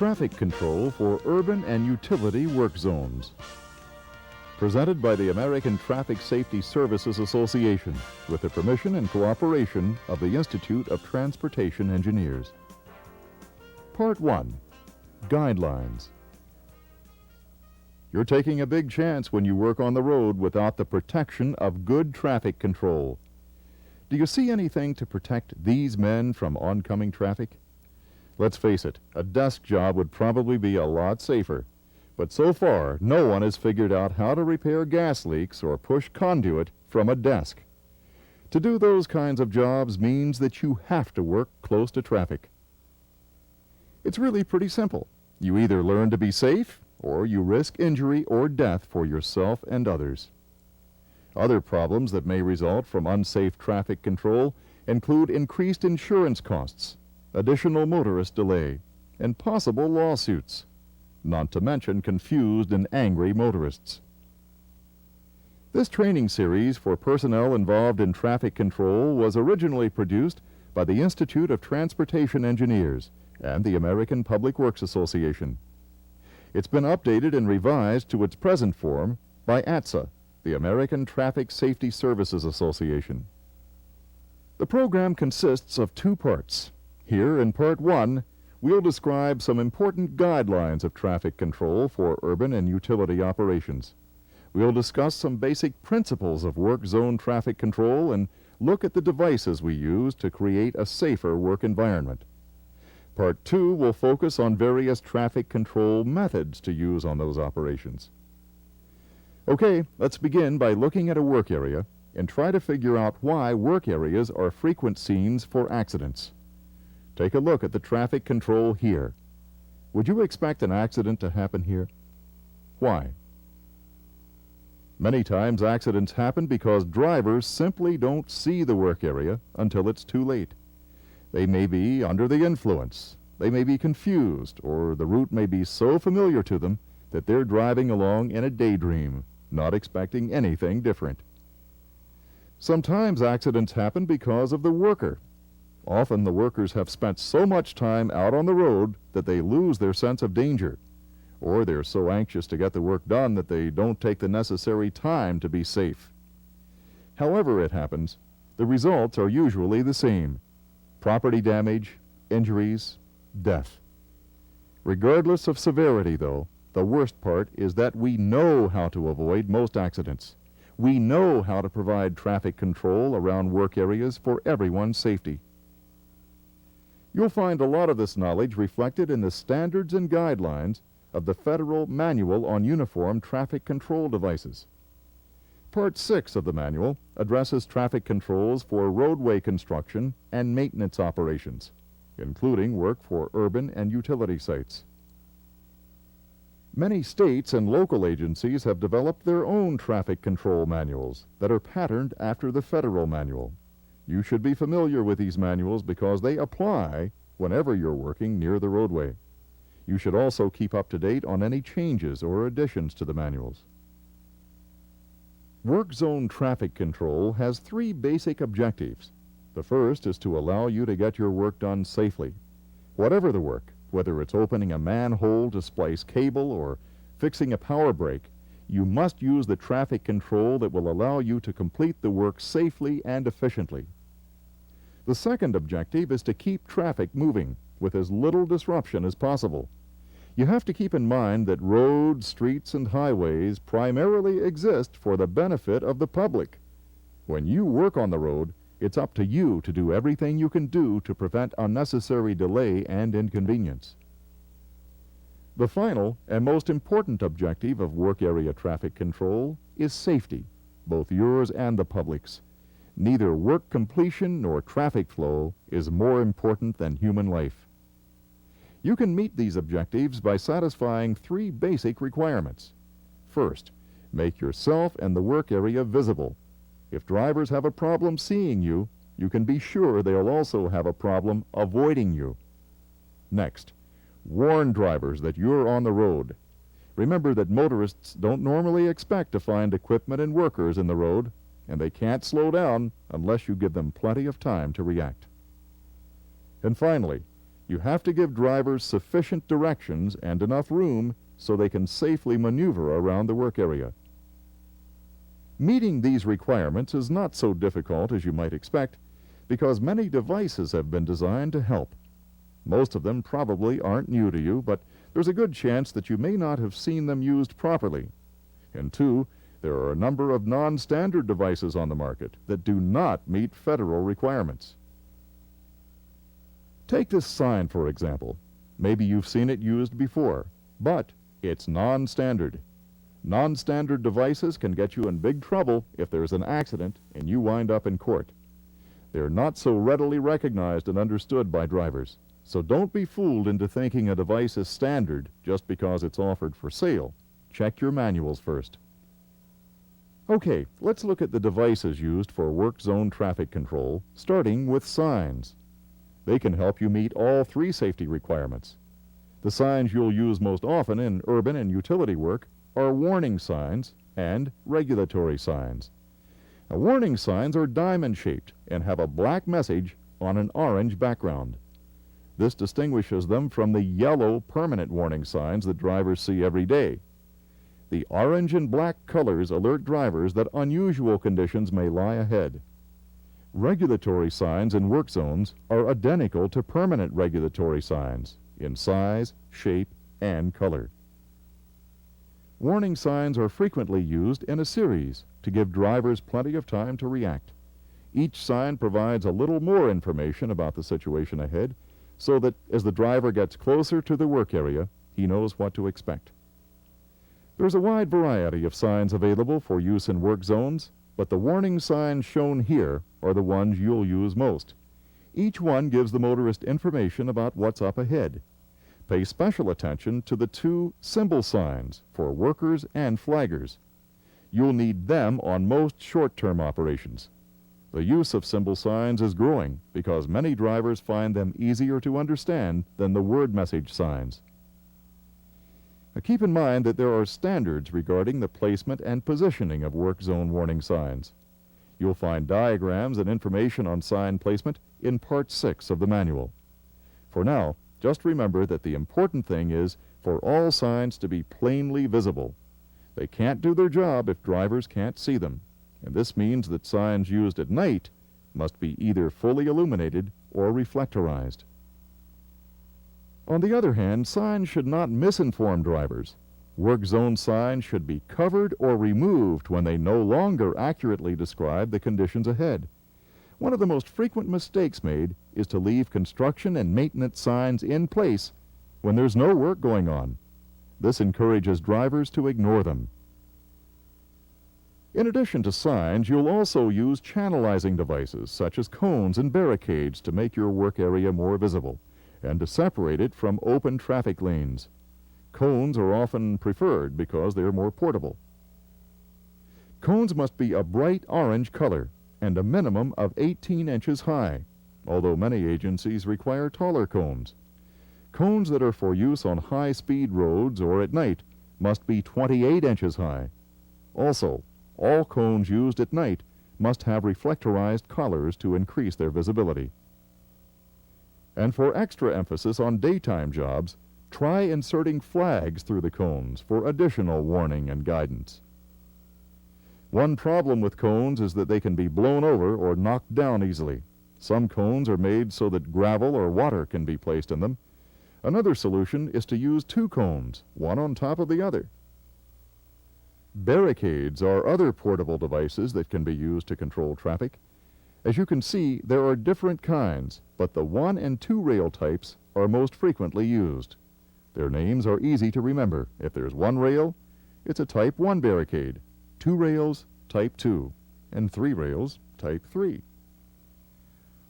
Traffic Control for Urban and Utility Work Zones. Presented by the American Traffic Safety Services Association with the permission and cooperation of the Institute of Transportation Engineers. Part 1. Guidelines. You're taking a big chance when you work on the road without the protection of good traffic control. Do you see anything to protect these men from oncoming traffic? Let's face it, a desk job would probably be a lot safer. But so far, no one has figured out how to repair gas leaks or push conduit from a desk. To do those kinds of jobs means that you have to work close to traffic. It's really pretty simple. You either learn to be safe, or you risk injury or death for yourself and others. Other problems that may result from unsafe traffic control include increased insurance costs, additional motorist delay, and possible lawsuits, not to mention confused and angry motorists. This training series for personnel involved in traffic control was originally produced by the Institute of Transportation Engineers and the American Public Works Association. It's been updated and revised to its present form by ATSSA, the American Traffic Safety Services Association. The program consists of 2 parts. Here, in Part 1, we'll describe some important guidelines of traffic control for urban and utility operations. We'll discuss some basic principles of work zone traffic control and look at the devices we use to create a safer work environment. Part 2 will focus on various traffic control methods to use on those operations. Okay, let's begin by looking at a work area and try to figure out why work areas are frequent scenes for accidents. Take a look at the traffic control here. Would you expect an accident to happen here? Why? Many times accidents happen because drivers simply don't see the work area until it's too late. They may be under the influence, they may be confused, or the route may be so familiar to them that they're driving along in a daydream, not expecting anything different. Sometimes accidents happen because of the worker. Often the workers have spent so much time out on the road that they lose their sense of danger, or they're so anxious to get the work done that they don't take the necessary time to be safe. However it happens, the results are usually the same: property damage, injuries, death. Regardless of severity, though, the worst part is that we know how to avoid most accidents. We know how to provide traffic control around work areas for everyone's safety. You'll find a lot of this knowledge reflected in the standards and guidelines of the Federal Manual on Uniform Traffic Control Devices. Part 6 of the manual addresses traffic controls for roadway construction and maintenance operations, including work for urban and utility sites. Many states and local agencies have developed their own traffic control manuals that are patterned after the federal manual. You should be familiar with these manuals because they apply whenever you're working near the roadway. You should also keep up to date on any changes or additions to the manuals. Work zone traffic control has 3 basic objectives. The first is to allow you to get your work done safely. Whatever the work, whether it's opening a manhole to splice cable or fixing a power break, you must use the traffic control that will allow you to complete the work safely and efficiently. The second objective is to keep traffic moving with as little disruption as possible. You have to keep in mind that roads, streets, and highways primarily exist for the benefit of the public. When you work on the road, it's up to you to do everything you can do to prevent unnecessary delay and inconvenience. The final and most important objective of work area traffic control is safety, both yours and the public's. Neither work completion nor traffic flow is more important than human life. You can meet these objectives by satisfying 3 basic requirements. First, make yourself and the work area visible. If drivers have a problem seeing you, you can be sure they'll also have a problem avoiding you. Next, warn drivers that you're on the road. Remember that motorists don't normally expect to find equipment and workers in the road, and they can't slow down unless you give them plenty of time to react. And finally, You have to give drivers sufficient directions and enough room so they can safely maneuver around the work area. Meeting these requirements is not so difficult as you might expect because many devices have been designed to help. Most of them probably aren't new to you, but there's a good chance that you may not have seen them used properly. And two, there are a number of non-standard devices on the market that do not meet federal requirements. Take this sign, for example. Maybe you've seen it used before, but it's non-standard. Non-standard devices can get you in big trouble if there's an accident and you wind up in court. They're not so readily recognized and understood by drivers, so don't be fooled into thinking a device is standard just because it's offered for sale. Check your manuals first. Okay, let's look at the devices used for work zone traffic control, starting with signs. They can help you meet all three safety requirements. The signs you'll use most often in urban and utility work are warning signs and regulatory signs. Now, warning signs are diamond-shaped and have a black message on an orange background. This distinguishes them from the yellow permanent warning signs that drivers see every day. The orange and black colors alert drivers that unusual conditions may lie ahead. Regulatory signs in work zones are identical to permanent regulatory signs in size, shape, and color. Warning signs are frequently used in a series to give drivers plenty of time to react. Each sign provides a little more information about the situation ahead so that as the driver gets closer to the work area, he knows what to expect. There's a wide variety of signs available for use in work zones, but the warning signs shown here are the ones you'll use most. Each one gives the motorist information about what's up ahead. Pay special attention to the two symbol signs for workers and flaggers. You'll need them on most short-term operations. The use of symbol signs is growing because many drivers find them easier to understand than the word message signs. Now, keep in mind that there are standards regarding the placement and positioning of work zone warning signs. You'll find diagrams and information on sign placement in Part 6 of the manual. For now, just remember that the important thing is for all signs to be plainly visible. They can't do their job if drivers can't see them, and this means that signs used at night must be either fully illuminated or reflectorized. On the other hand, signs should not misinform drivers. Work zone signs should be covered or removed when they no longer accurately describe the conditions ahead. One of the most frequent mistakes made is to leave construction and maintenance signs in place when there's no work going on. This encourages drivers to ignore them. In addition to signs, you'll also use channelizing devices such as cones and barricades to make your work area more visible and to separate it from open traffic lanes. Cones are often preferred because they are more portable. Cones must be a bright orange color and a minimum of 18 inches high, although many agencies require taller cones. Cones that are for use on high-speed roads or at night must be 28 inches high. Also, all cones used at night must have reflectorized collars to increase their visibility. And for extra emphasis on daytime jobs, try inserting flags through the cones for additional warning and guidance. One problem with cones is that they can be blown over or knocked down easily. Some cones are made so that gravel or water can be placed in them. Another solution is to use two cones, one on top of the other. Barricades are other portable devices that can be used to control traffic. As you can see, there are different kinds, but the 1 and 2 rail types are most frequently used. Their names are easy to remember. If there's 1 rail, it's a Type 1 barricade, 2 rails, Type 2, and 3 rails, Type 3.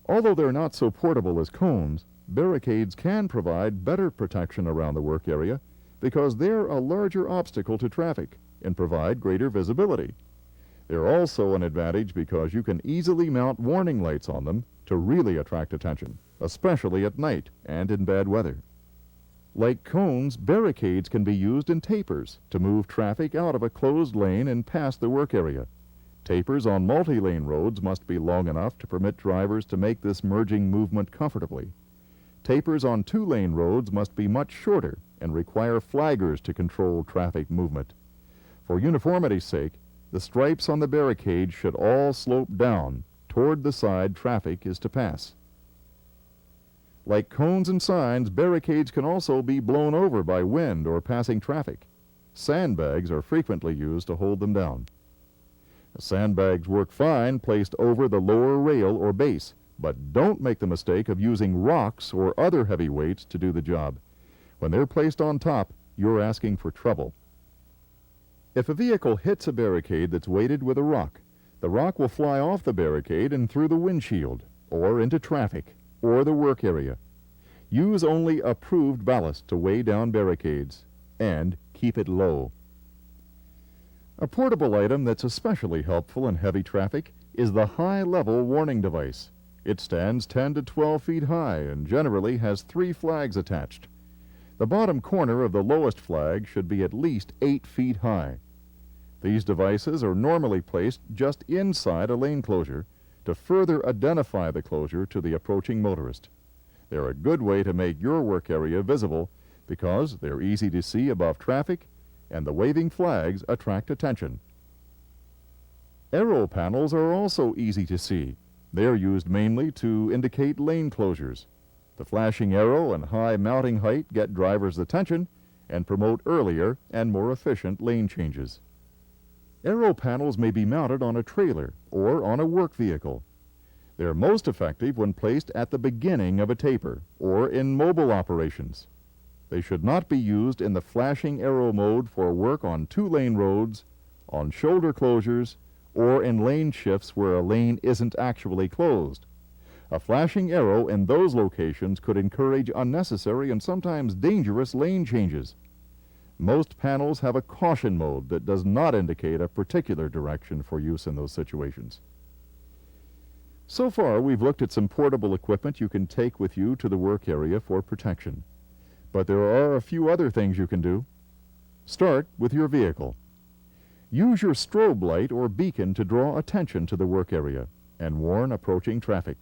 Although they're not so portable as cones, barricades can provide better protection around the work area because they're a larger obstacle to traffic and provide greater visibility. They're also an advantage because you can easily mount warning lights on them to really attract attention, especially at night and in bad weather. Like cones, barricades can be used in tapers to move traffic out of a closed lane and past the work area. Tapers on multi-lane roads must be long enough to permit drivers to make this merging movement comfortably. tapers on two-lane roads must be much shorter and require flaggers to control traffic movement. For uniformity's sake, the stripes on the barricade should all slope down toward the side traffic is to pass. Like cones and signs, barricades can also be blown over by wind or passing traffic. Sandbags are frequently used to hold them down. Sandbags work fine placed over the lower rail or base, but don't make the mistake of using rocks or other heavy weights to do the job. When they're placed on top, you're asking for trouble. If a vehicle hits a barricade that's weighted with a rock, the rock will fly off the barricade and through the windshield, or into traffic, or the work area. Use only approved ballast to weigh down barricades, and keep it low. A portable item that's especially helpful in heavy traffic is the high-level warning device. It stands 10 to 12 feet high and generally has 3 flags attached. The bottom corner of the lowest flag should be at least 8 feet high. These devices are normally placed just inside a lane closure to further identify the closure to the approaching motorist. They're a good way to make your work area visible because they're easy to see above traffic and the waving flags attract attention. Arrow panels are also easy to see. They are used mainly to indicate lane closures. The flashing arrow and high mounting height get drivers' attention and promote earlier and more efficient lane changes. Arrow panels may be mounted on a trailer or on a work vehicle. They're most effective when placed at the beginning of a taper or in mobile operations. They should not be used in the flashing arrow mode for work on two-lane roads, on shoulder closures, or in lane shifts where a lane isn't actually closed. A flashing arrow in those locations could encourage unnecessary and sometimes dangerous lane changes. Most panels have a caution mode that does not indicate a particular direction for use in those situations. So far, we've looked at some portable equipment you can take with you to the work area for protection. But there are a few other things you can do. Start with your vehicle. Use your strobe light or beacon to draw attention to the work area and warn approaching traffic.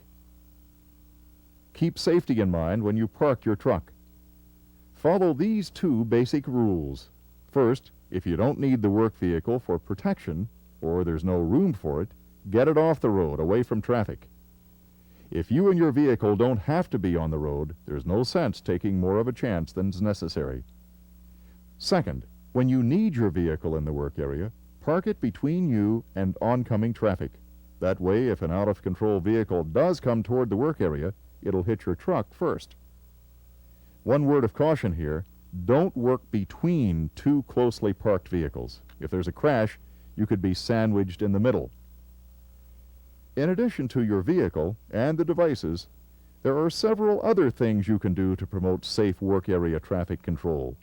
Keep safety in mind when you park your truck. Follow these 2 basic rules. First, if you don't need the work vehicle for protection, or there's no room for it, get it off the road, away from traffic. If you and your vehicle don't have to be on the road, there's no sense taking more of a chance than's necessary. Second, when you need your vehicle in the work area, park it between you and oncoming traffic. That way, if an out-of-control vehicle does come toward the work area, it'll hit your truck first. One word of caution here, don't work between 2 closely parked vehicles. If there's a crash, you could be sandwiched in the middle. In addition to your vehicle and the devices, there are several other things you can do to promote safe work area traffic control.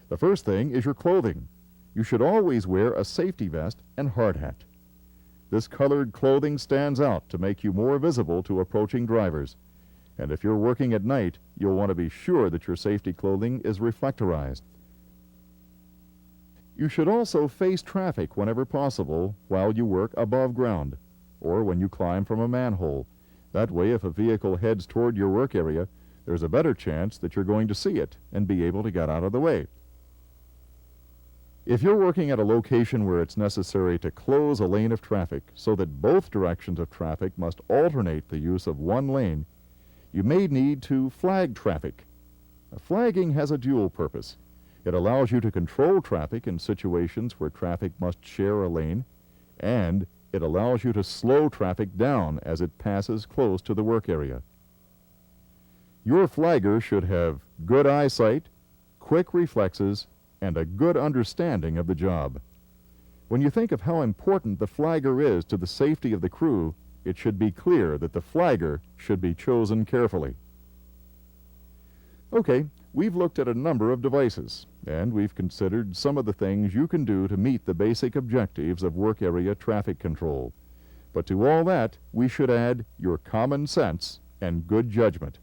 The first thing is your clothing. You should always wear a safety vest and hard hat. This colored clothing stands out to make you more visible to approaching drivers. And if you're working at night, you'll want to be sure that your safety clothing is reflectorized. You should also face traffic whenever possible while you work above ground, or when you climb from a manhole. That way, if a vehicle heads toward your work area, there's a better chance that you're going to see it and be able to get out of the way. If you're working at a location where it's necessary to close a lane of traffic so that both directions of traffic must alternate the use of one lane, you may need to flag traffic. Flagging has a dual purpose. It allows you to control traffic in situations where traffic must share a lane, and it allows you to slow traffic down as it passes close to the work area. Your flagger should have good eyesight, quick reflexes, and a good understanding of the job. When you think of how important the flagger is to the safety of the crew, it should be clear that the flagger should be chosen carefully. Okay, we've looked at a number of devices, and we've considered some of the things you can do to meet the basic objectives of work area traffic control. But to all that, we should add your common sense and good judgment.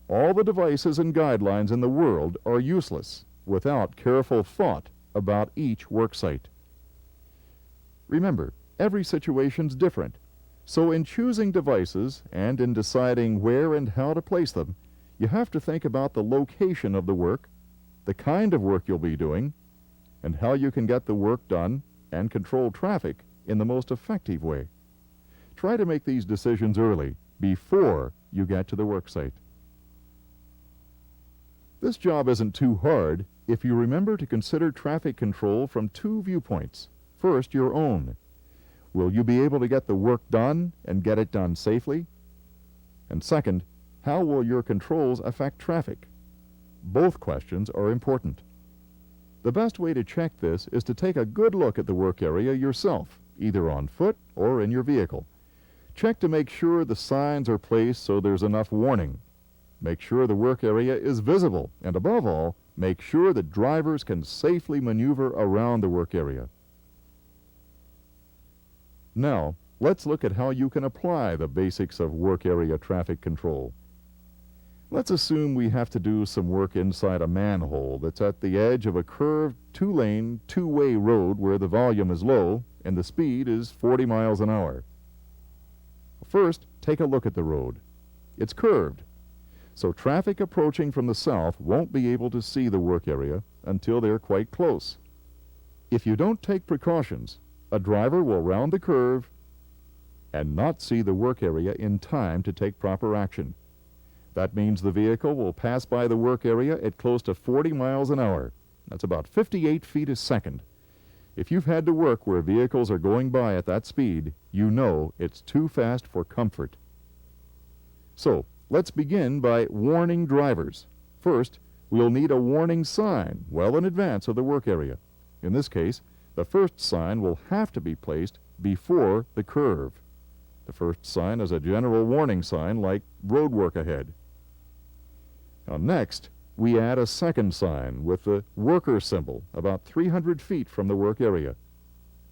All the devices and guidelines in the world are useless without careful thought about each work site. Remember, every situation's different, so in choosing devices and in deciding where and how to place them, you have to think about the location of the work, the kind of work you'll be doing, and how you can get the work done and control traffic in the most effective way. Try to make these decisions early, before you get to the work site. This job isn't too hard if you remember to consider traffic control from two viewpoints. First, your own. Will you be able to get the work done and get it done safely? And second, how will your controls affect traffic? Both questions are important. The best way to check this is to take a good look at the work area yourself, either on foot or in your vehicle. Check to make sure the signs are placed so there's enough warning. Make sure the work area is visible, and above all, make sure that drivers can safely maneuver around the work area. Now, let's look at how you can apply the basics of work area traffic control. Let's assume we have to do some work inside a manhole that's at the edge of a curved two-lane, two-way road where the volume is low and the speed is 40 miles an hour. First, take a look at the road. It's curved, so traffic approaching from the south won't be able to see the work area until they're quite close. If you don't take precautions, a driver will round the curve and not see the work area in time to take proper action. That means the vehicle will pass by the work area at close to 40 miles an hour. That's about 58 feet a second. If you've had to work where vehicles are going by at that speed, you know it's too fast for comfort. So, let's begin by warning drivers. First, we'll need a warning sign well in advance of the work area. In this case, the first sign will have to be placed before the curve. The first sign is a general warning sign like road work ahead. Now next, we add a second sign with the worker symbol about 300 feet from the work area.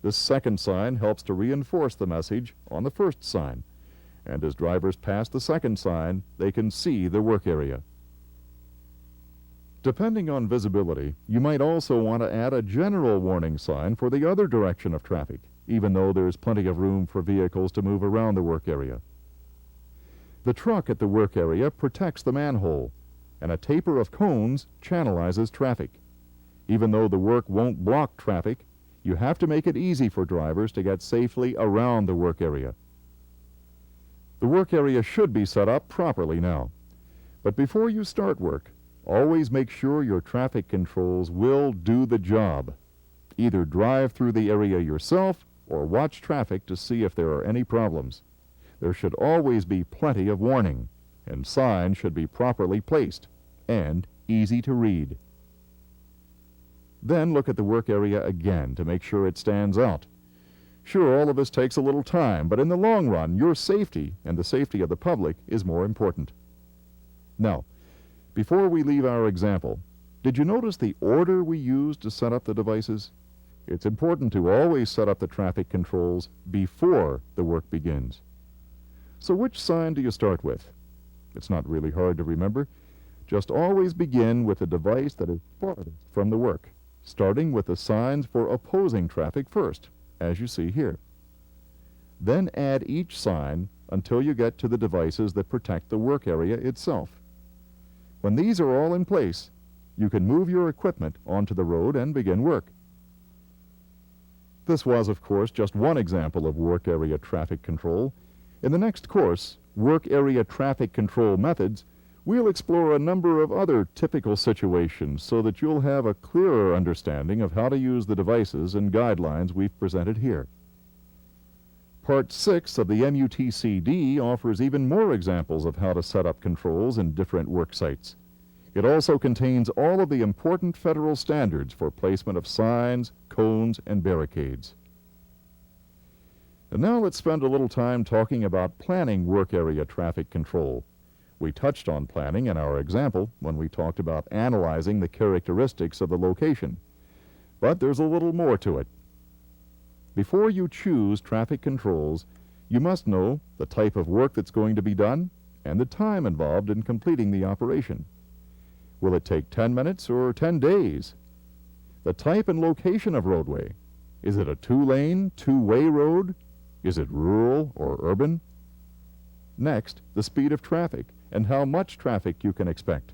This second sign helps to reinforce the message on the first sign, and as drivers pass the second sign, they can see the work area. Depending on visibility, you might also want to add a general warning sign for the other direction of traffic, even though there's plenty of room for vehicles to move around the work area. The truck at the work area protects the manhole, and a taper of cones channelizes traffic. Even though the work won't block traffic, you have to make it easy for drivers to get safely around the work area. The work area should be set up properly now. But before you start work, always make sure your traffic controls will do the job. Either drive through the area yourself or watch traffic to see if there are any problems. There should always be plenty of warning, and signs should be properly placed and easy to read. Then look at the work area again to make sure it stands out. Sure, all of this takes a little time, but in the long run, your safety and the safety of the public is more important. Now, before we leave our example, did you notice the order we used to set up the devices? It's important to always set up the traffic controls before the work begins. So which sign do you start with? It's not really hard to remember. Just always begin with the device that is farthest from the work, starting with the signs for opposing traffic first, as you see here. Then add each sign until you get to the devices that protect the work area itself. When these are all in place, you can move your equipment onto the road and begin work. This was, of course, just one example of work area traffic control. In the next course, Work Area Traffic Control Methods, we'll explore a number of other typical situations so that you'll have a clearer understanding of how to use the devices and guidelines we've presented here. Part 6 of the MUTCD offers even more examples of how to set up controls in different work sites. It also contains all of the important federal standards for placement of signs, cones, and barricades. And now let's spend a little time talking about planning work area traffic control. We touched on planning in our example when we talked about analyzing the characteristics of the location. But there's a little more to it. Before you choose traffic controls, you must know the type of work that's going to be done and the time involved in completing the operation. Will it take 10 minutes or 10 days? The type and location of roadway. Is it a two-lane, two-way road? Is it rural or urban? Next, the speed of traffic. and how much traffic you can expect.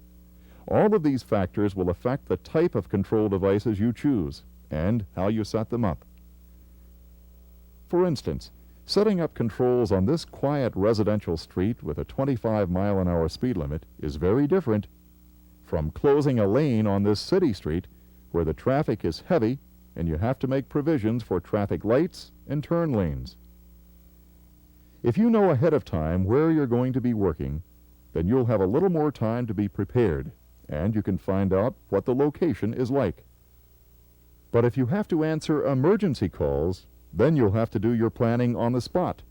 All of these factors will affect the type of control devices you choose and how you set them up. For instance, setting up controls on this quiet residential street with a 25-mile-an-hour speed limit is very different from closing a lane on this city street where the traffic is heavy and you have to make provisions for traffic lights and turn lanes. If you know ahead of time where you're going to be working, then you'll have a little more time to be prepared, and you can find out what the location is like. But if you have to answer emergency calls, then you'll have to do your planning on the spot.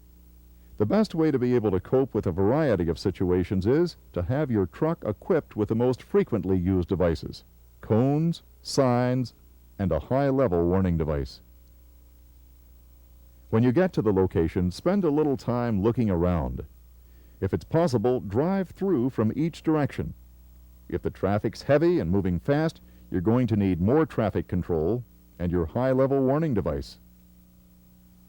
The best way to be able to cope with a variety of situations is to have your truck equipped with the most frequently used devices: cones, signs, and a high-level warning device. When you get to the location, spend a little time looking around. If it's possible, drive through from each direction. If the traffic's heavy and moving fast, you're going to need more traffic control and your high-level warning device.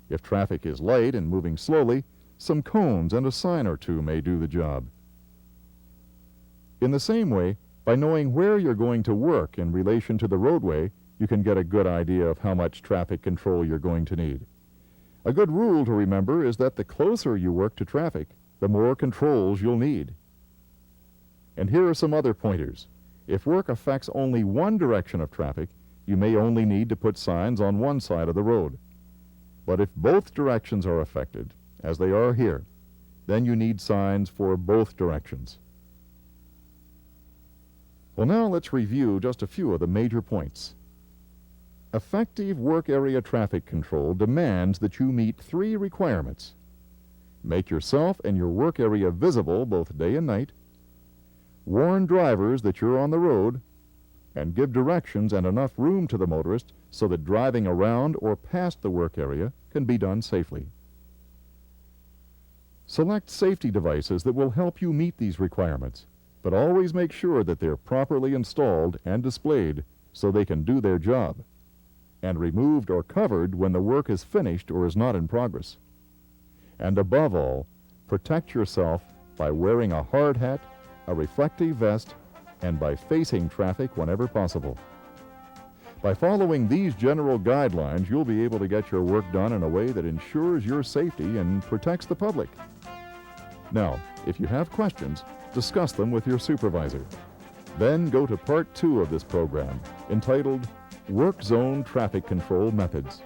If traffic is light and moving slowly, some cones and a sign or two may do the job. In the same way, by knowing where you're going to work in relation to the roadway, you can get a good idea of how much traffic control you're going to need. A good rule to remember is that the closer you work to traffic, the more controls you'll need. And here are some other pointers. If work affects only one direction of traffic, you may only need to put signs on one side of the road. But if both directions are affected, as they are here, then you need signs for both directions. Well, now let's review just a few of the major points. Effective work area traffic control demands that you meet 3 requirements. Make yourself and your work area visible both day and night, warn drivers that you're on the road, and give directions and enough room to the motorist so that driving around or past the work area can be done safely. Select safety devices that will help you meet these requirements, but always make sure that they're properly installed and displayed so they can do their job, and removed or covered when the work is finished or is not in progress. And above all, protect yourself by wearing a hard hat, a reflective vest, and by facing traffic whenever possible. By following these general guidelines, you'll be able to get your work done in a way that ensures your safety and protects the public. Now, if you have questions, discuss them with your supervisor. Then go to Part 2 of this program, entitled Work Zone Traffic Control Methods.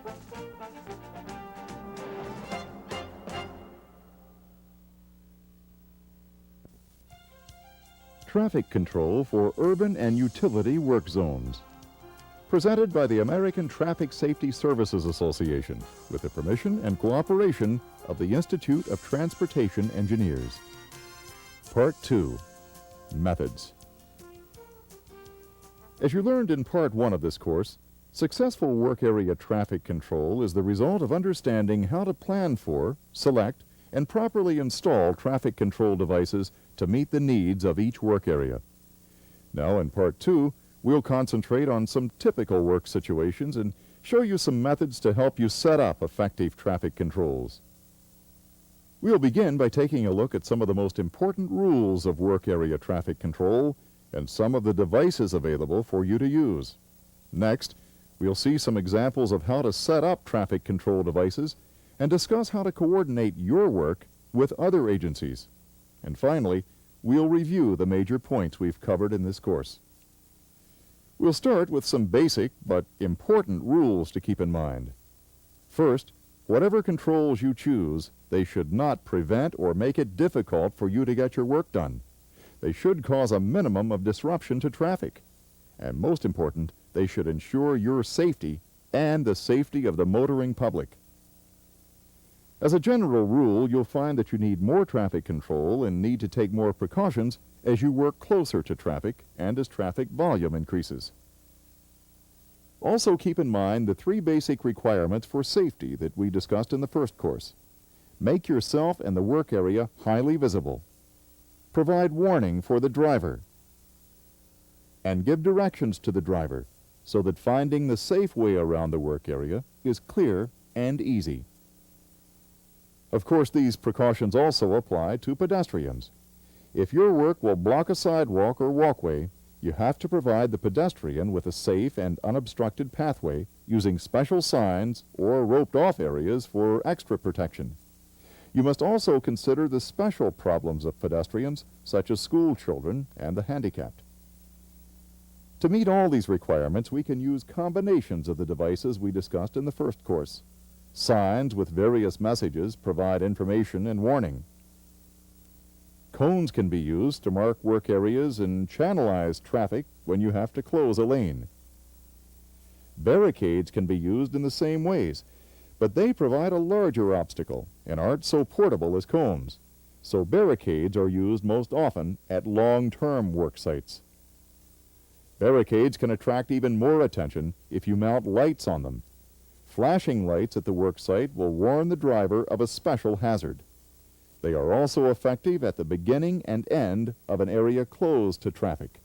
Traffic Control for Urban and Utility Work Zones. Presented by the American Traffic Safety Services Association with the permission and cooperation of the Institute of Transportation Engineers. Part 2. Methods. As you learned in Part 1 of this course, successful work area traffic control is the result of understanding how to plan for, select, and properly install traffic control devices to meet the needs of each work area. Now, in Part 2, we'll concentrate on some typical work situations and show you some methods to help you set up effective traffic controls. We'll begin by taking a look at some of the most important rules of work area traffic control and some of the devices available for you to use. Next, we'll see some examples of how to set up traffic control devices and discuss how to coordinate your work with other agencies. And finally, we'll review the major points we've covered in this course. We'll start with some basic but important rules to keep in mind. First, whatever controls you choose, they should not prevent or make it difficult for you to get your work done. They should cause a minimum of disruption to traffic. And most important, they should ensure your safety and the safety of the motoring public. As a general rule, you'll find that you need more traffic control and need to take more precautions as you work closer to traffic and as traffic volume increases. Also keep in mind the 3 basic requirements for safety that we discussed in the first course. Make yourself and the work area highly visible. Provide warning for the driver. And give directions to the driver so that finding the safe way around the work area is clear and easy. Of course, these precautions also apply to pedestrians. If your work will block a sidewalk or walkway, you have to provide the pedestrian with a safe and unobstructed pathway using special signs or roped-off areas for extra protection. You must also consider the special problems of pedestrians, such as school children and the handicapped. To meet all these requirements, we can use combinations of the devices we discussed in the first course. Signs with various messages provide information and warning. Cones can be used to mark work areas and channelize traffic when you have to close a lane. Barricades can be used in the same ways, but they provide a larger obstacle and aren't so portable as cones. So barricades are used most often at long-term work sites. Barricades can attract even more attention if you mount lights on them. Flashing lights at the work site will warn the driver of a special hazard. They are also effective at the beginning and end of an area closed to traffic.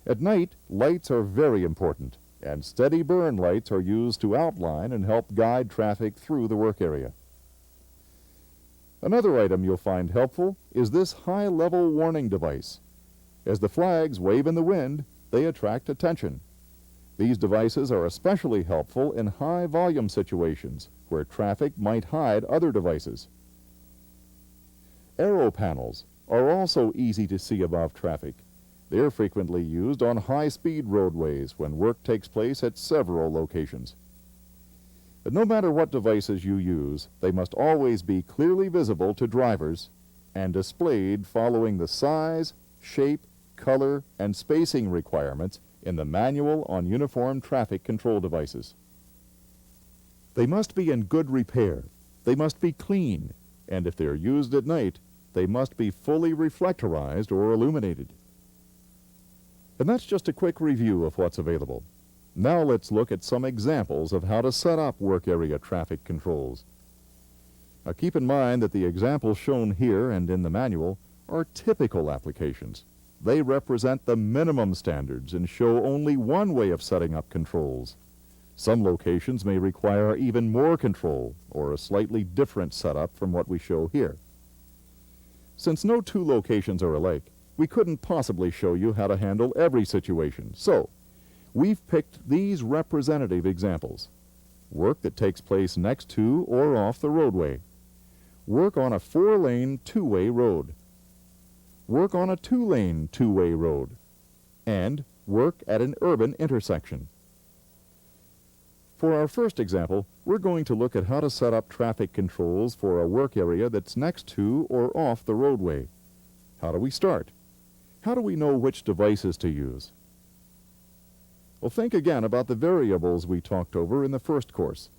At night, lights are very important, and steady burn lights are used to outline and help guide traffic through the work area. Another item you'll find helpful is this high-level warning device. As the flags wave in the wind, they attract attention. These devices are especially helpful in high-volume situations where traffic might hide other devices. Arrow panels are also easy to see above traffic. They're frequently used on high-speed roadways when work takes place at several locations. But no matter what devices you use, they must always be clearly visible to drivers and displayed following the size, shape, color, and spacing requirements in the manual on uniform traffic control devices. They must be in good repair, they must be clean, and if they're used at night, they must be fully reflectorized or illuminated. And that's just a quick review of what's available. Now let's look at some examples of how to set up work area traffic controls. Now keep in mind that the examples shown here and in the manual are typical applications. They represent the minimum standards and show only one way of setting up controls. Some locations may require even more control or a slightly different setup from what we show here. Since no two locations are alike, we couldn't possibly show you how to handle every situation. So, we've picked these representative examples. Work that takes place next to or off the roadway. Work on a 4-lane two-way road. Work on a 2-lane two-way road. And work at an urban intersection. For our first example, we're going to look at how to set up traffic controls for a work area that's next to or off the roadway. How do we start? How do we know which devices to use? Well, think again about the variables we talked over in the first course.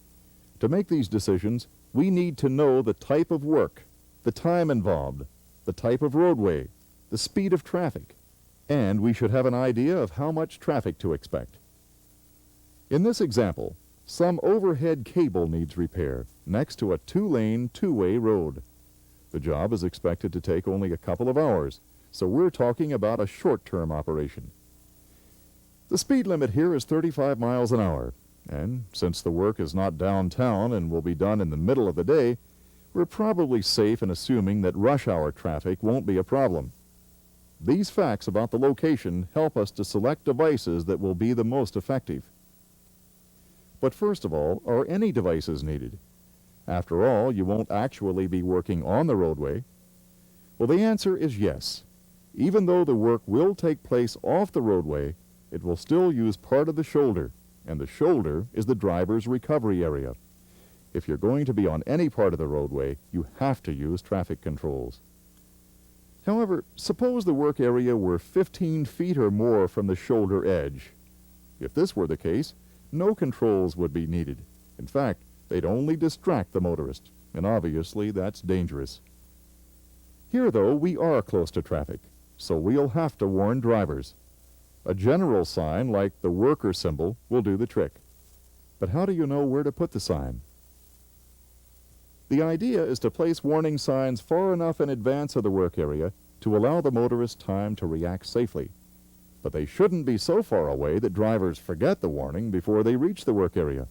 To make these decisions, we need to know the type of work, the time involved, the type of roadway, the speed of traffic, and we should have an idea of how much traffic to expect. In this example, some overhead cable needs repair next to a 2-lane two-way road. The job is expected to take only a couple of hours, so we're talking about a short-term operation. The speed limit here is 35 miles an hour, and since the work is not downtown and will be done in the middle of the day, we're probably safe in assuming that rush hour traffic won't be a problem. These facts about the location help us to select devices that will be the most effective. But first of all, are any devices needed? After all, you won't actually be working on the roadway. Well, the answer is yes. Even though the work will take place off the roadway, it will still use part of the shoulder, and the shoulder is the driver's recovery area. If you're going to be on any part of the roadway, you have to use traffic controls. However, suppose the work area were 15 feet or more from the shoulder edge. If this were the case, no controls would be needed. In fact, they'd only distract the motorist, and obviously that's dangerous. Here, though, we are close to traffic, so we'll have to warn drivers. A general sign like the worker symbol will do the trick. But how do you know where to put the sign? The idea is to place warning signs far enough in advance of the work area to allow the motorist time to react safely. But they shouldn't be so far away that drivers forget the warning before they reach the work area.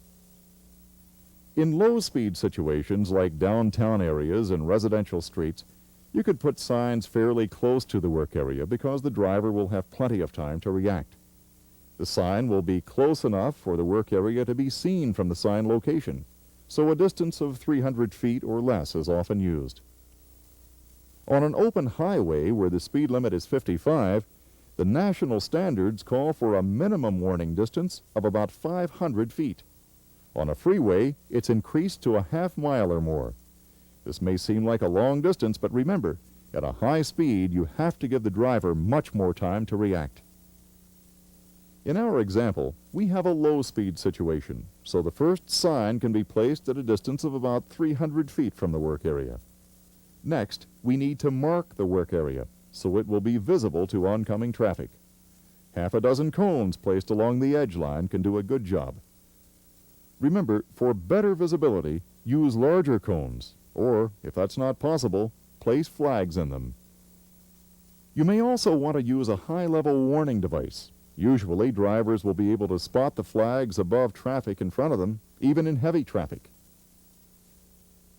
In low-speed situations like downtown areas and residential streets, You could put signs fairly close to the work area because the driver will have plenty of time to react. The sign will be close enough for the work area to be seen from the sign location, so a distance of 300 feet or less is often used. On an open highway where the speed limit is 55, the national standards call for a minimum warning distance of about 500 feet. On a freeway, it's increased to a half-mile or more. This may seem like a long distance, but remember, at a high speed, you have to give the driver much more time to react. In our example, we have a low-speed situation, so the first sign can be placed at a distance of about 300 feet from the work area. Next, we need to mark the work area, so it will be visible to oncoming traffic. Half a dozen cones placed along the edge line can do a good job. Remember, for better visibility, use larger cones, or, if that's not possible, place flags in them. You may also want to use a high-level warning device. Usually, drivers will be able to spot the flags above traffic in front of them, even in heavy traffic.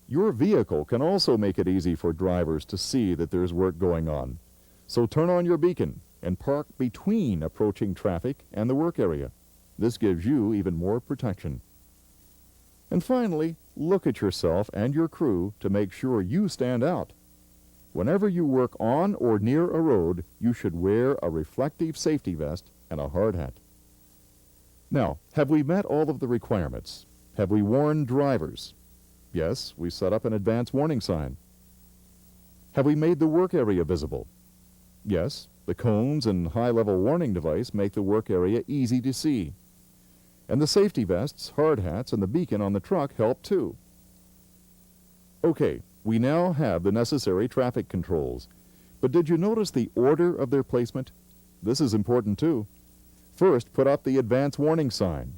Your vehicle can also make it easy for drivers to see that there's work going on. So turn on your beacon and park between approaching traffic and the work area. This gives you even more protection. And finally, look at yourself and your crew to make sure you stand out. Whenever you work on or near a road, you should wear a reflective safety vest and a hard hat. Now, have we met all of the requirements? Have we warned drivers? Yes, we set up an advance warning sign. Have we made the work area visible? Yes, the cones and high-level warning device make the work area easy to see. And the safety vests, hard hats, and the beacon on the truck help too. Okay, we now have the necessary traffic controls. But did you notice the order of their placement? This is important too. First, put up the advance warning sign.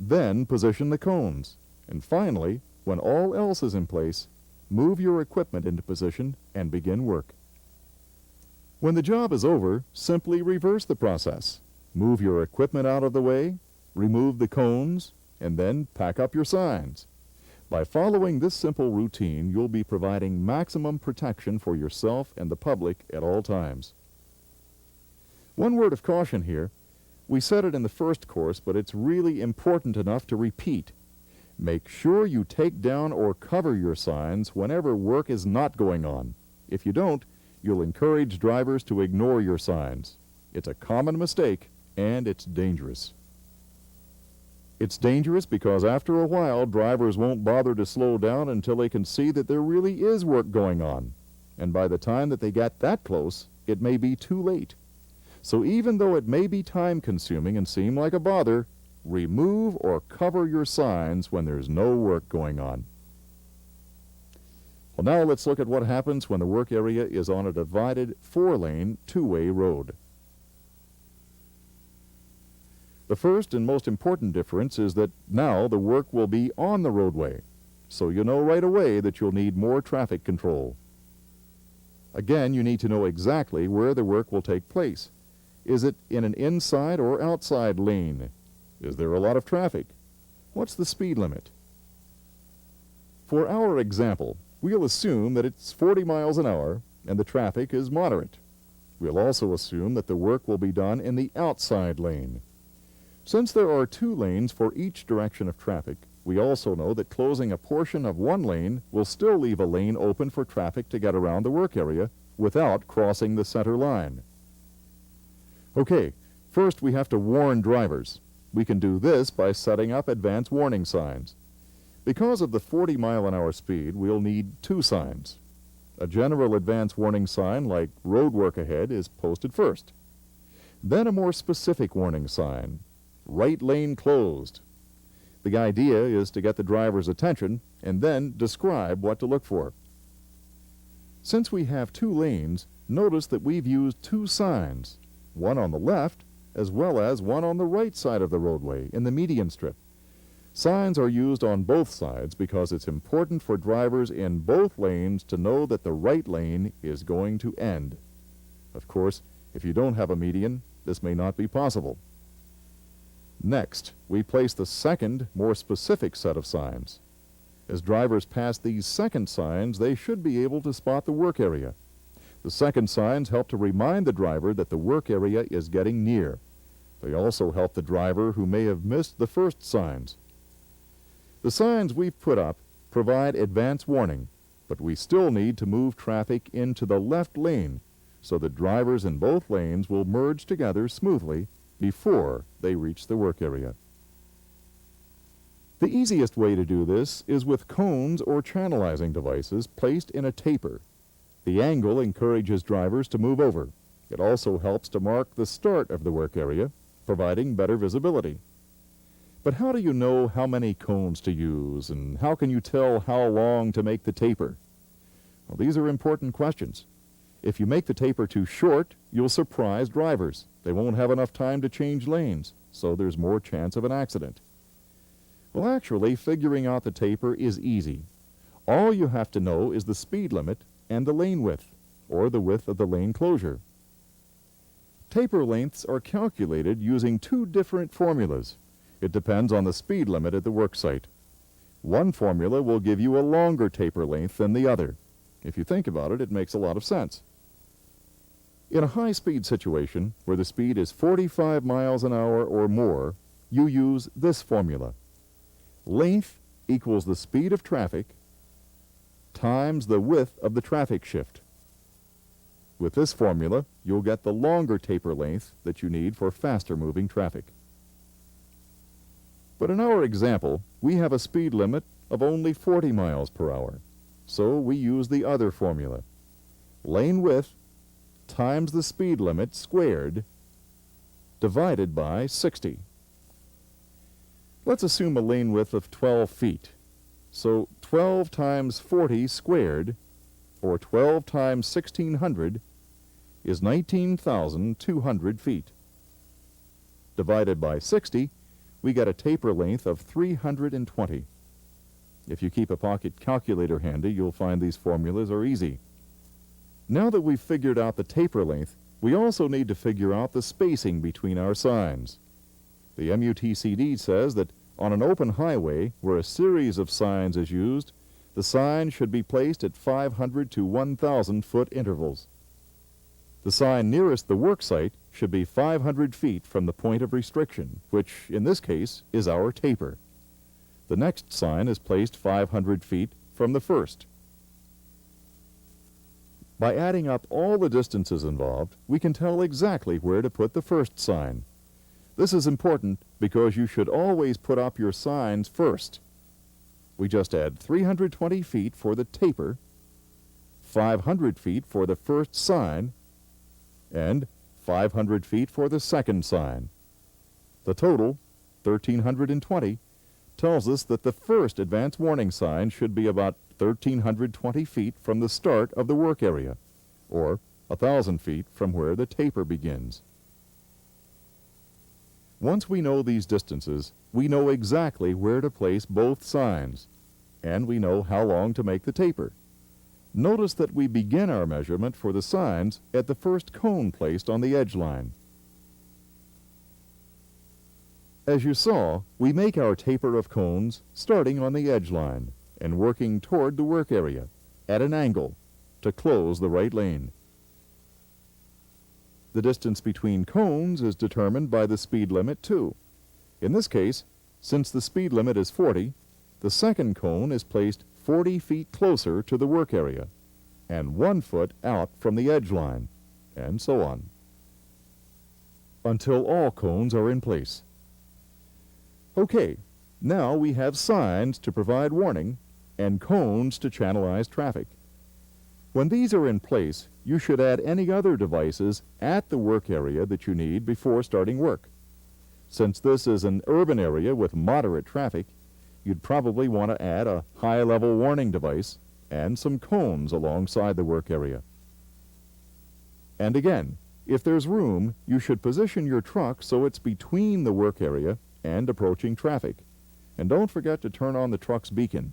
Then position the cones. And finally, when all else is in place, move your equipment into position and begin work. When the job is over, simply reverse the process. Move your equipment out of the way, remove the cones, and then pack up your signs. By following this simple routine, you'll be providing maximum protection for yourself and the public at all times. One word of caution here. We said it in the first course, but it's really important enough to repeat. Make sure you take down or cover your signs whenever work is not going on. If you don't, you'll encourage drivers to ignore your signs. It's a common mistake, and it's dangerous. It's dangerous because after a while, drivers won't bother to slow down until they can see that there really is work going on. And by the time that they get that close, it may be too late. So even though it may be time-consuming and seem like a bother, remove or cover your signs when there's no work going on. Well, now let's look at what happens when the work area is on a divided 4-lane, two-way road. The first and most important difference is that now the work will be on the roadway, so you know right away that you'll need more traffic control. Again, you need to know exactly where the work will take place. Is it in an inside or outside lane? Is there a lot of traffic? What's the speed limit? For our example, we'll assume that it's 40 miles an hour and the traffic is moderate. We'll also assume that the work will be done in the outside lane. Since there are 2 lanes for each direction of traffic, we also know that closing a portion of one lane will still leave a lane open for traffic to get around the work area without crossing the center line. Okay, first we have to warn drivers. We can do this by setting up advance warning signs. Because of the 40-mile-an-hour speed, we'll need 2 signs. A general advance warning sign like road work ahead is posted first. Then a more specific warning sign, right lane closed. The idea is to get the driver's attention and then describe what to look for. Since we have 2 lanes, notice that we've used 2 signs, one on the left as well as one on the right side of the roadway in the median strip. Signs are used on both sides because it's important for drivers in both lanes to know that the right lane is going to end. Of course, if you don't have a median, this may not be possible. Next, we place the second, more specific set of signs. As drivers pass these second signs, they should be able to spot the work area. The second signs help to remind the driver that the work area is getting near. They also help the driver who may have missed the first signs. The signs we've put up provide advance warning, but we still need to move traffic into the left lane so that drivers in both lanes will merge together smoothly before they reach the work area. The easiest way to do this is with cones or channelizing devices placed in a taper. The angle encourages drivers to move over. It also helps to mark the start of the work area, providing better visibility. But how do you know how many cones to use, and how can you tell how long to make the taper? Well, these are important questions. If you make the taper too short, you'll surprise drivers. They won't have enough time to change lanes, so there's more chance of an accident. Well, actually, figuring out the taper is easy. All you have to know is the speed limit and the lane width, or the width of the lane closure. Taper lengths are calculated using two different formulas. It depends on the speed limit at the work site. One formula will give you a longer taper length than the other. If you think about it, it makes a lot of sense. In a high-speed situation, where the speed is 45 miles an hour or more, you use this formula. Length equals the speed of traffic times the width of the traffic shift. With this formula, you'll get the longer taper length that you need for faster-moving traffic. But in our example, we have a speed limit of only 40 miles per hour, so we use the other formula. Lane width times the speed limit squared divided by 60. Let's assume a lane width of 12 feet. So 12 times 40 squared, or 12 times 1,600, is 19,200 feet. Divided by 60, we get a taper length of 320. If you keep a pocket calculator handy, you'll find these formulas are easy. Now that we've figured out the taper length, we also need to figure out the spacing between our signs. The MUTCD says that on an open highway where a series of signs is used, the sign should be placed at 500 to 1,000 foot intervals. The sign nearest the work site should be 500 feet from the point of restriction, which in this case is our taper. The next sign is placed 500 feet from the first. By adding up all the distances involved, we can tell exactly where to put the first sign. This is important because you should always put up your signs first. We just add 320 feet for the taper, 500 feet for the first sign, and 500 feet for the second sign. The total, 1,320, tells us that the first advance warning sign should be about 1,320 feet from the start of the work area, or 1,000 feet from where the taper begins. Once we know these distances, we know exactly where to place both signs, and we know how long to make the taper. Notice that we begin our measurement for the signs at the first cone placed on the edge line. As you saw, we make our taper of cones starting on the edge line and working toward the work area at an angle to close the right lane. The distance between cones is determined by the speed limit too. In this case, since the speed limit is 40, the second cone is placed 40 feet closer to the work area and 1 foot out from the edge line, and so on, until all cones are in place. Okay, now we have signs to provide warning and cones to channelize traffic. When these are in place, you should add any other devices at the work area that you need before starting work. Since this is an urban area with moderate traffic, you'd probably want to add a high-level warning device and some cones alongside the work area. And again, if there's room, you should position your truck so it's between the work area and approaching traffic. And don't forget to turn on the truck's beacon.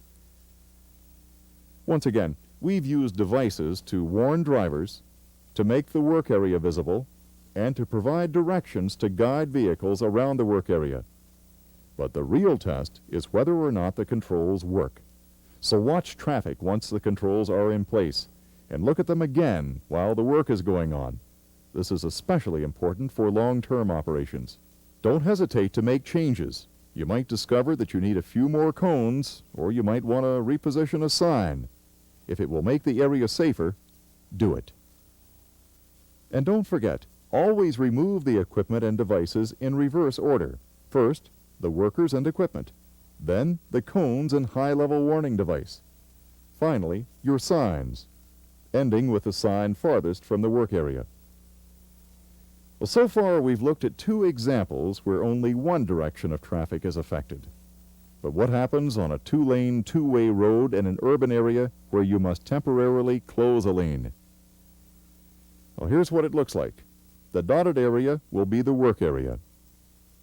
Once again, we've used devices to warn drivers, to make the work area visible, and to provide directions to guide vehicles around the work area. But the real test is whether or not the controls work. So watch traffic once the controls are in place, and look at them again while the work is going on. This is especially important for long-term operations. Don't hesitate to make changes. You might discover that you need a few more cones, or you might want to reposition a sign. If it will make the area safer, do it. And don't forget, always remove the equipment and devices in reverse order. First, the workers and equipment. Then, the cones and high-level warning device. Finally, your signs, ending with the sign farthest from the work area. Well, so far we've looked at 2 examples where only one direction of traffic is affected. But what happens on a 2-lane, 2-way road in an urban area where you must temporarily close a lane? Well, here's what it looks like. The dotted area will be the work area.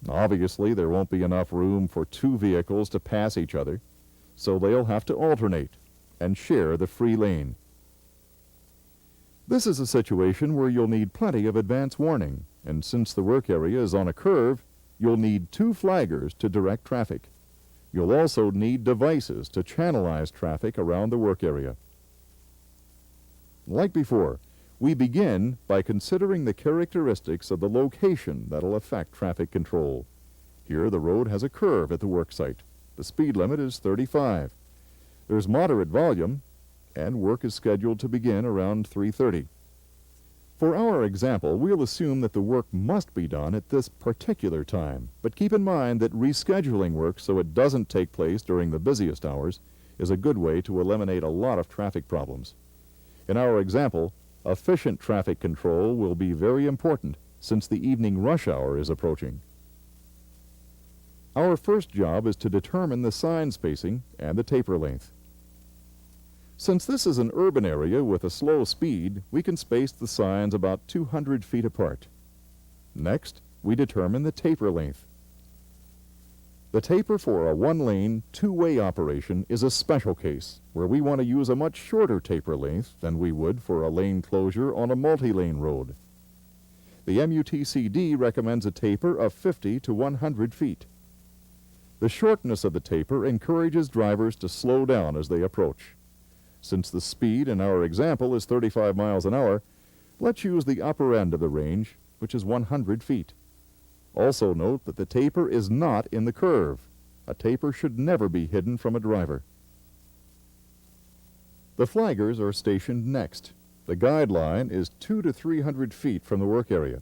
Obviously, there won't be enough room for 2 vehicles to pass each other, so they'll have to alternate and share the free lane. This is a situation where you'll need plenty of advance warning, and since the work area is on a curve, you'll need 2 flaggers to direct traffic. You'll also need devices to channelize traffic around the work area. Like before, we begin by considering the characteristics of the location that'll affect traffic control. Here, the road has a curve at the work site. The speed limit is 35. There's moderate volume, and work is scheduled to begin around 3:30. For our example, we'll assume that the work must be done at this particular time, but keep in mind that rescheduling work so it doesn't take place during the busiest hours is a good way to eliminate a lot of traffic problems. In our example, efficient traffic control will be very important since the evening rush hour is approaching. Our first job is to determine the sign spacing and the taper length. Since this is an urban area with a slow speed, we can space the signs about 200 feet apart. Next, we determine the taper length. The taper for a 1-lane, 2-way operation is a special case where we want to use a much shorter taper length than we would for a lane closure on a multi-lane road. The MUTCD recommends a taper of 50 to 100 feet. The shortness of the taper encourages drivers to slow down as they approach. Since the speed in our example is 35 miles an hour, let's use the upper end of the range, which is 100 feet. Also note that the taper is not in the curve. A taper should never be hidden from a driver. The flaggers are stationed next. The guideline is 200 to 300 feet from the work area.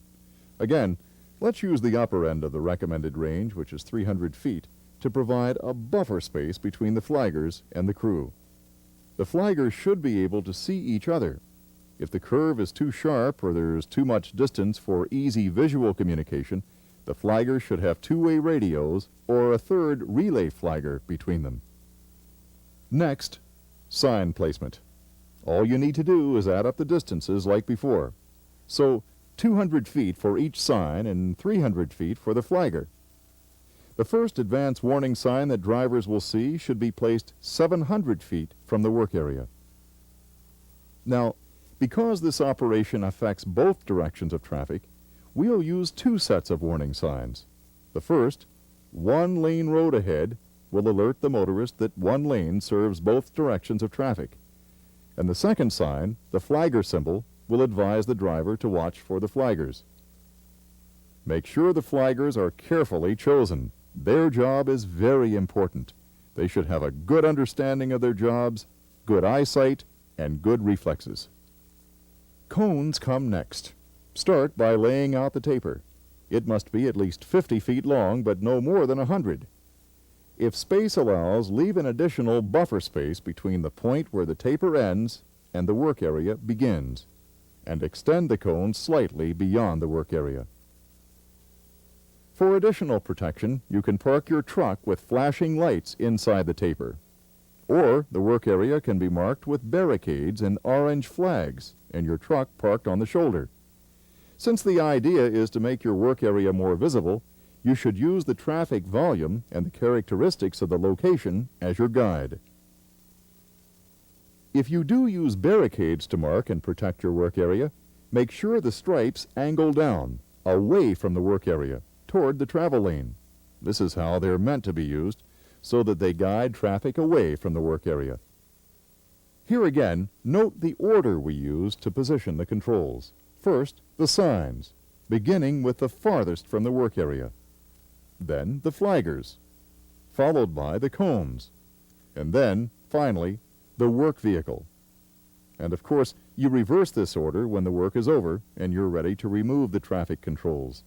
Again, let's use the upper end of the recommended range, which is 300 feet, to provide a buffer space between the flaggers and the crew. The flaggers should be able to see each other. If the curve is too sharp or there's too much distance for easy visual communication, the flaggers should have 2-way radios or a 3rd relay flagger between them. Next, sign placement. All you need to do is add up the distances like before. So 200 feet for each sign and 300 feet for the flagger. The first advance warning sign that drivers will see should be placed 700 feet from the work area. Now, because this operation affects both directions of traffic, we'll use 2 sets of warning signs. The first, 1 lane road ahead, will alert the motorist that 1 lane serves both directions of traffic. And the second sign, the flagger symbol, will advise the driver to watch for the flaggers. Make sure the flaggers are carefully chosen. Their job is very important. They should have a good understanding of their jobs, good eyesight, and good reflexes. Cones come next. Start by laying out the taper. It must be at least 50 feet long, but no more than 100. If space allows, leave an additional buffer space between the point where the taper ends and the work area begins, and extend the cone slightly beyond the work area. For additional protection, you can park your truck with flashing lights inside the taper. Or the work area can be marked with barricades and orange flags, and your truck parked on the shoulder. Since the idea is to make your work area more visible, you should use the traffic volume and the characteristics of the location as your guide. If you do use barricades to mark and protect your work area, make sure the stripes angle down, away from the work area, toward the travel lane. This is how they're meant to be used, so that they guide traffic away from the work area. Here again, note the order we use to position the controls. First, the signs, beginning with the farthest from the work area. Then the flaggers, followed by the cones, and then, finally, the work vehicle. And of course, you reverse this order when the work is over and you're ready to remove the traffic controls.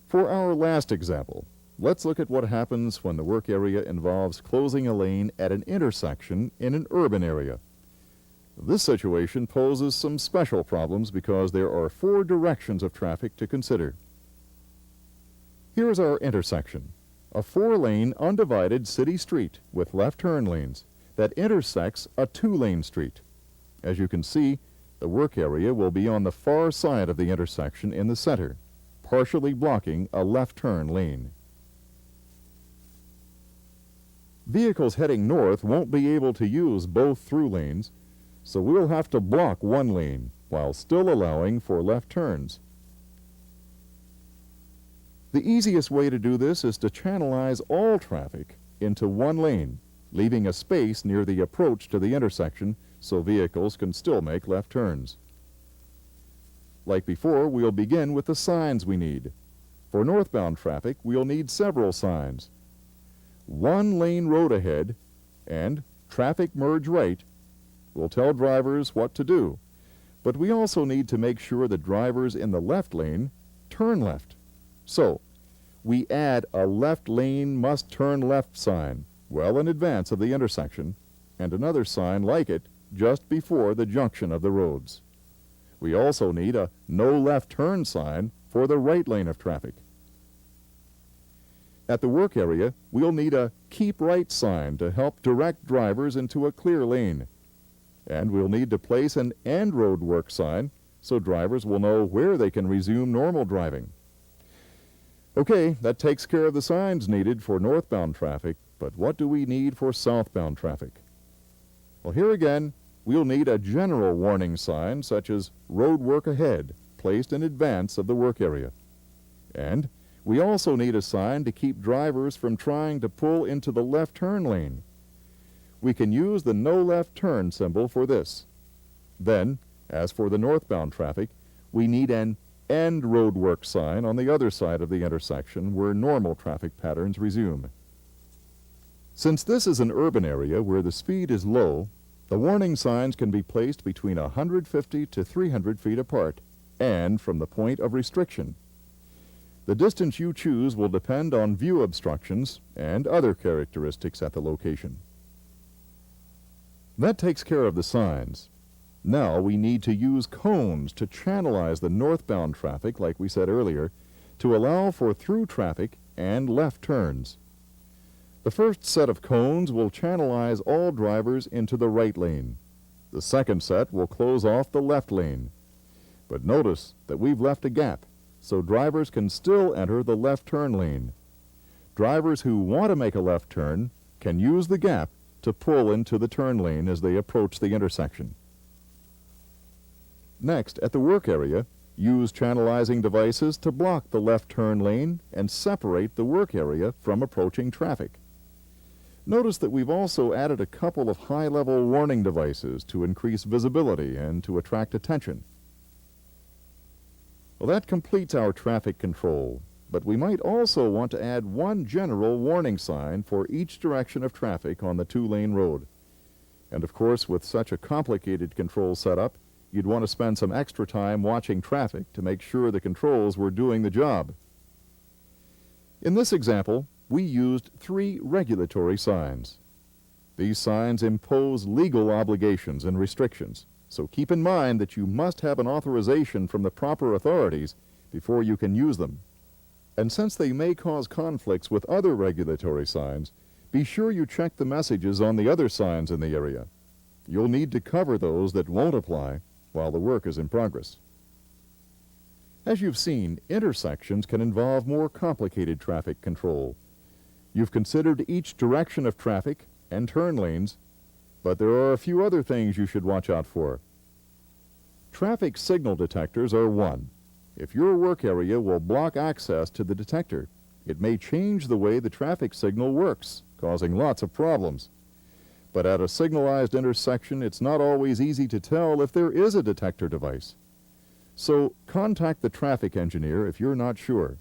For our last example, let's look at what happens when the work area involves closing a lane at an intersection in an urban area. This situation poses some special problems because there are 4 directions of traffic to consider. Here is our intersection, a 4-lane undivided city street with left turn lanes that intersects a 2-lane street. As you can see, the work area will be on the far side of the intersection in the center, partially blocking a left turn lane. Vehicles heading north won't be able to use both through lanes, so we'll have to block one lane while still allowing for left turns. The easiest way to do this is to channelize all traffic into one lane, leaving a space near the approach to the intersection so vehicles can still make left turns. Like before, we'll begin with the signs we need. For northbound traffic, we'll need several signs. 1 lane road ahead and traffic merge right will tell drivers what to do, but we also need to make sure that drivers in the left lane turn left. So, we add a left lane must turn left sign well in advance of the intersection and another sign like it just before the junction of the roads. We also need a no left turn sign for the right lane of traffic. At the work area, we'll need a keep right sign to help direct drivers into a clear lane. And we'll need to place an end road work sign so drivers will know where they can resume normal driving. Okay, that takes care of the signs needed for northbound traffic, but what do we need for southbound traffic? Well, here again, we'll need a general warning sign such as road work ahead, placed in advance of the work area. And we also need a sign to keep drivers from trying to pull into the left turn lane. We can use the no left turn symbol for this. Then, as for the northbound traffic, we need an end road work sign on the other side of the intersection where normal traffic patterns resume. Since this is an urban area where the speed is low, the warning signs can be placed between 150 to 300 feet apart and from the point of restriction. The distance you choose will depend on view obstructions and other characteristics at the location. That takes care of the signs. Now we need to use cones to channelize the northbound traffic, like we said earlier, to allow for through traffic and left turns. The first set of cones will channelize all drivers into the right lane. The second set will close off the left lane. But notice that we've left a gap, so drivers can still enter the left turn lane. Drivers who want to make a left turn can use the gap to pull into the turn lane as they approach the intersection. Next, at the work area, use channelizing devices to block the left turn lane and separate the work area from approaching traffic. Notice that we've also added a couple of high-level warning devices to increase visibility and to attract attention. Well, that completes our traffic control, but we might also want to add one general warning sign for each direction of traffic on the 2-lane road. And of course, with such a complicated control setup, you'd want to spend some extra time watching traffic to make sure the controls were doing the job. In this example, we used 3 regulatory signs. These signs impose legal obligations and restrictions, so keep in mind that you must have an authorization from the proper authorities before you can use them. And since they may cause conflicts with other regulatory signs, be sure you check the messages on the other signs in the area. You'll need to cover those that won't apply while the work is in progress. As you've seen, intersections can involve more complicated traffic control. You've considered each direction of traffic and turn lanes, but there are a few other things you should watch out for. Traffic signal detectors are one. If your work area will block access to the detector, it may change the way the traffic signal works, causing lots of problems. But at a signalized intersection, it's not always easy to tell if there is a detector device. So contact the traffic engineer if you're not sure.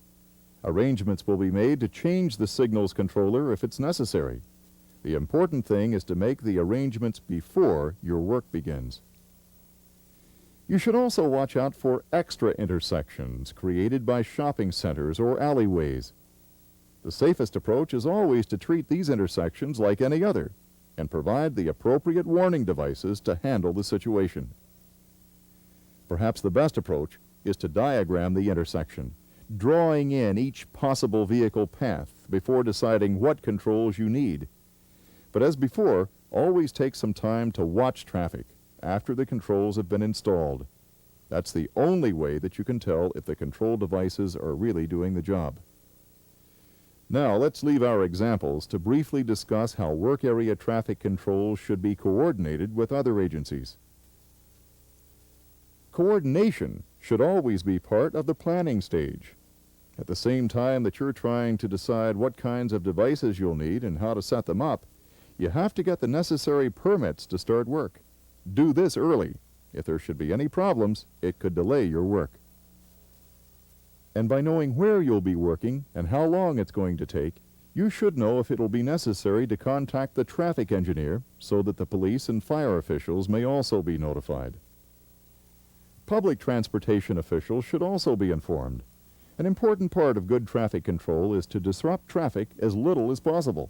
Arrangements will be made to change the signals controller if it's necessary. The important thing is to make the arrangements before your work begins. You should also watch out for extra intersections created by shopping centers or alleyways. The safest approach is always to treat these intersections like any other and provide the appropriate warning devices to handle the situation. Perhaps the best approach is to diagram the intersection, drawing in each possible vehicle path before deciding what controls you need. But as before, always take some time to watch traffic after the controls have been installed. That's the only way that you can tell if the control devices are really doing the job. Now let's leave our examples to briefly discuss how work area traffic controls should be coordinated with other agencies. Coordination should always be part of the planning stage. At the same time that you're trying to decide what kinds of devices you'll need and how to set them up, you have to get the necessary permits to start work. Do this early. If there should be any problems, it could delay your work. And by knowing where you'll be working and how long it's going to take, you should know if it'll be necessary to contact the traffic engineer so that the police and fire officials may also be notified. Public transportation officials should also be informed. An important part of good traffic control is to disrupt traffic as little as possible.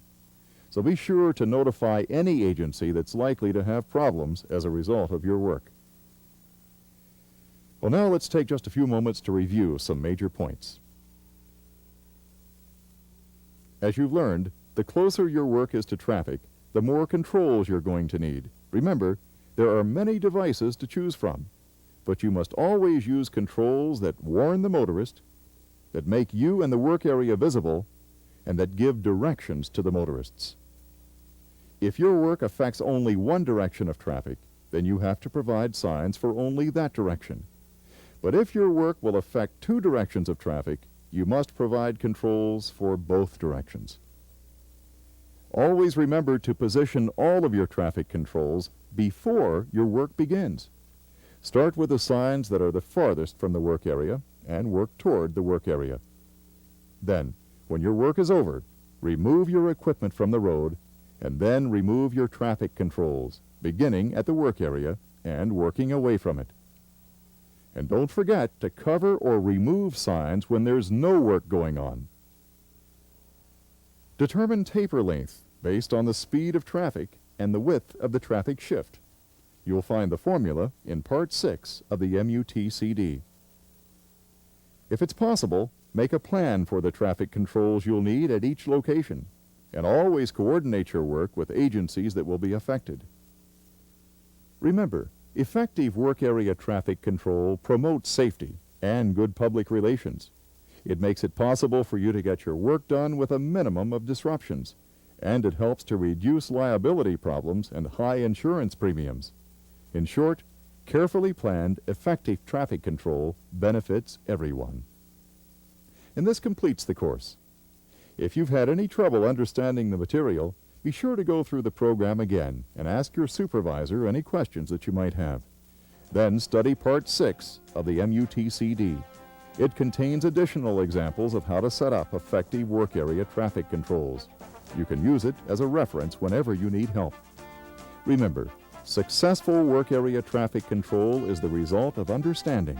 So be sure to notify any agency that's likely to have problems as a result of your work. Well, now let's take just a few moments to review some major points. As you've learned, the closer your work is to traffic, the more controls you're going to need. Remember, there are many devices to choose from, but you must always use controls that warn the motorist, that make you and the work area visible, and that give directions to the motorists. If your work affects only one direction of traffic, then you have to provide signs for only that direction. But if your work will affect two directions of traffic, you must provide controls for both directions. Always remember to position all of your traffic controls before your work begins. Start with the signs that are the farthest from the work area and work toward the work area. Then, when your work is over, remove your equipment from the road and then remove your traffic controls, beginning at the work area and working away from it. And don't forget to cover or remove signs when there's no work going on. Determine taper length based on the speed of traffic and the width of the traffic shift. You'll find the formula in Part 6 of the MUTCD. If it's possible, make a plan for the traffic controls you'll need at each location, and always coordinate your work with agencies that will be affected. Remember, effective work area traffic control promotes safety and good public relations. It makes it possible for you to get your work done with a minimum of disruptions, and it helps to reduce liability problems and high insurance premiums. In short, carefully planned, effective traffic control benefits everyone. And this completes the course. If you've had any trouble understanding the material, be sure to go through the program again and ask your supervisor any questions that you might have. Then study Part 6 of the MUTCD. It contains additional examples of how to set up effective work area traffic controls. You can use it as a reference whenever you need help. Remember, successful work area traffic control is the result of understanding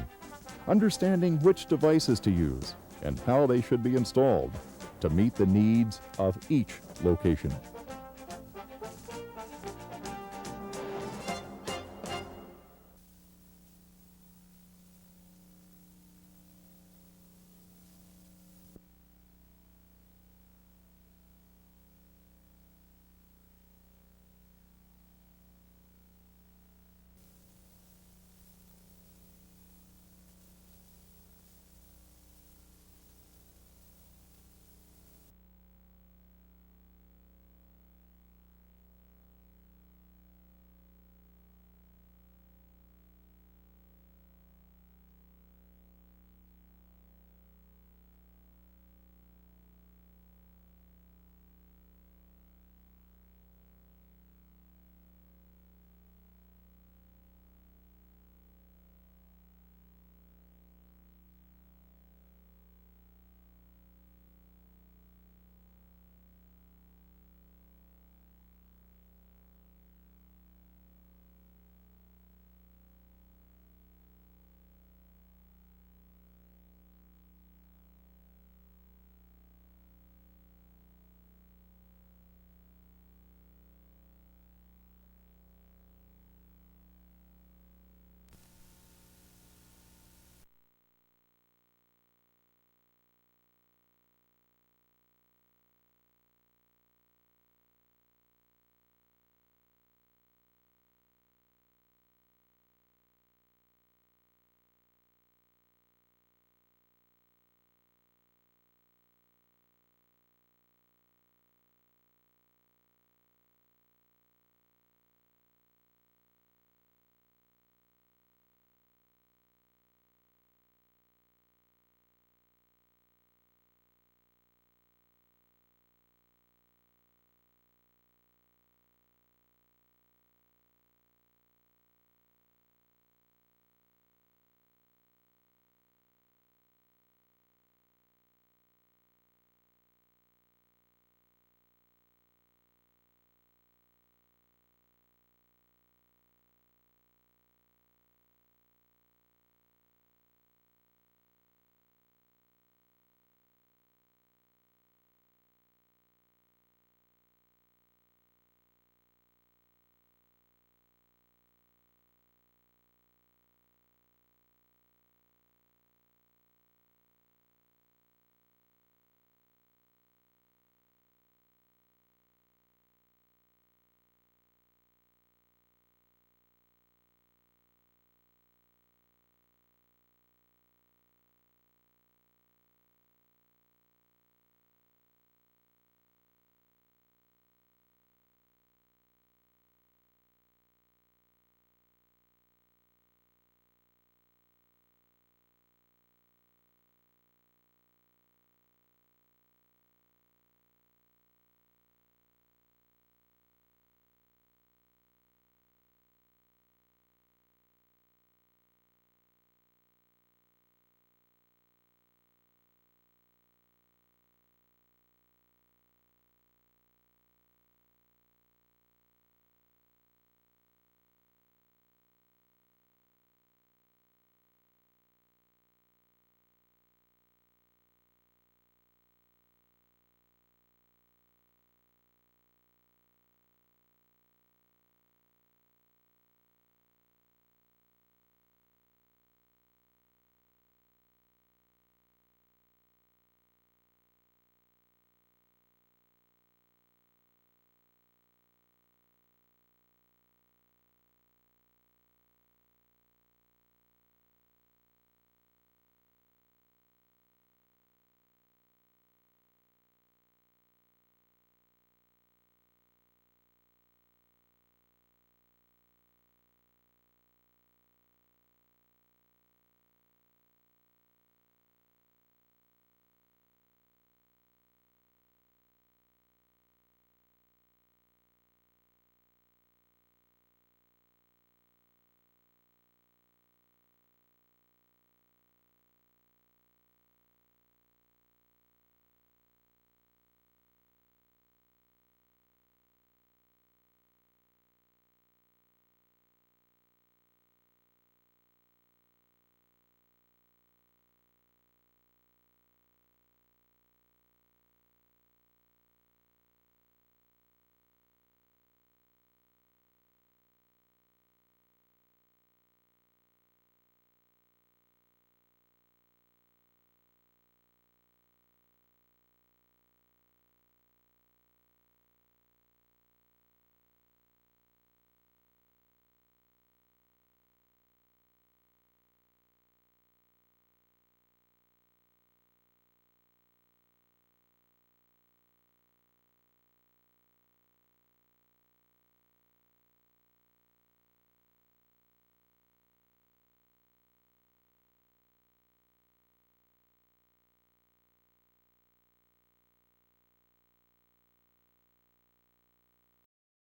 which devices to use and how they should be installed to meet the needs of each location.